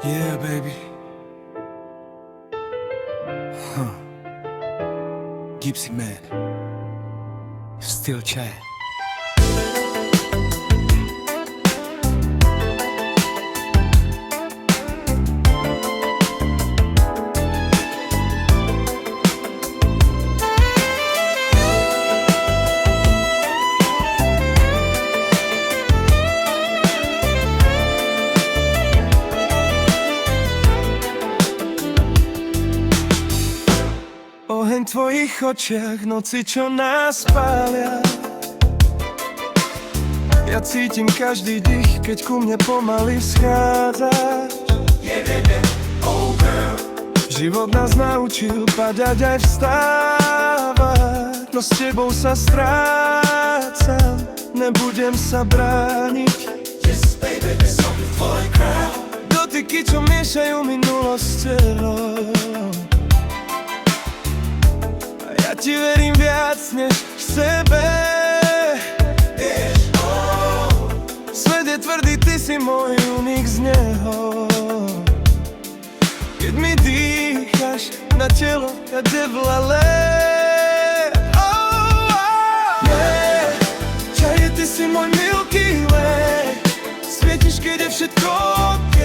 Yeah, baby. Huh. Gypsy man. Still chat. Oheň v tvojich očiach, noci čo nás pália. Ja cítim každý dých, keď ku mne pomaly schádzaš. Oh girl. Život nás naučil padať aj vstávať, no s tebou sa strácam, nebudem sa brániť. Yes, baby, this song is for the crowd. Dotyky, čo miešajú minulosť s telom. Ja ti verím viac než sebe. Svet je tvrdý, ty si môj unik z neho. Keď mi dýchaš na telo, kade vlale. Čaje, ty si môj Milky Way. Svietiš, keď je všetko OK.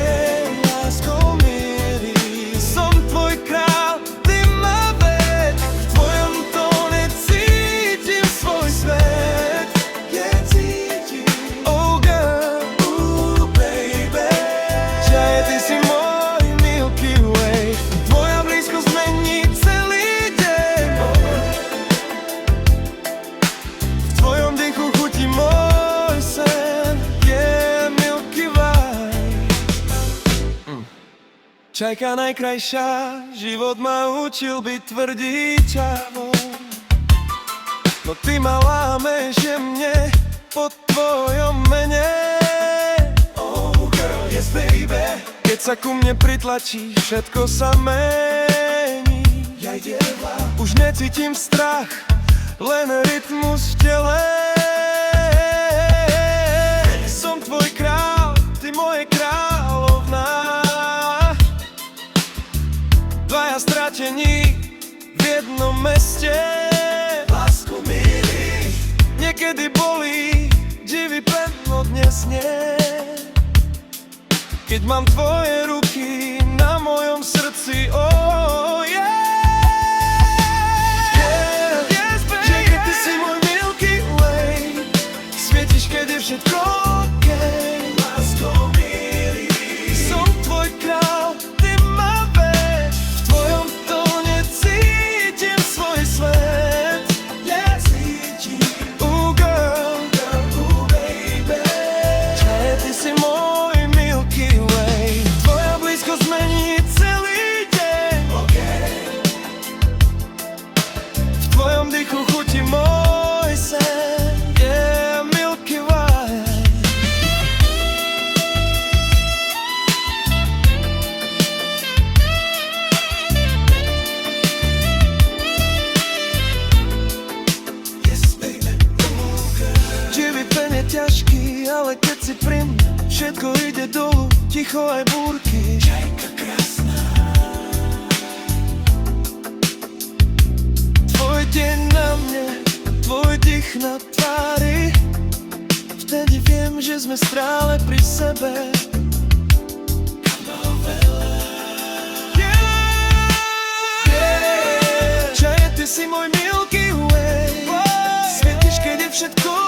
Láskou mierí, som tvoj král. Čajka najkrajšia, život ma učil byť tvrdý čavou. No ty ma lámeš jemne po tvojom mene. Oh girl, yes baby. Keď sa ku mne pritlačíš, všetko sa mení. Už necítim strach, len rytmus v tele. Som tvoj král, ty moje kráľovná. Dvaja stratení v jednom meste. Lásku milí, niekedy bolí, divý pevno dnes nie. Keď mám tvoje ruky na mojom srdci, oh yeah. Yes, baby. Že keď ty si môj Milky Way, svietiš, keď je všetko OK. Láskou milí, som tvoj král. Ťažký, ale keď si pri mne, všetko ide dolu, ticho aj búrky. Čajka krásna. Tvoj deň na mne, tvoj dých na tvári. Vtedy viem, že sme stále pri sebe. Čaje, ty si môj Milky Way. Svietiš, keď je všetko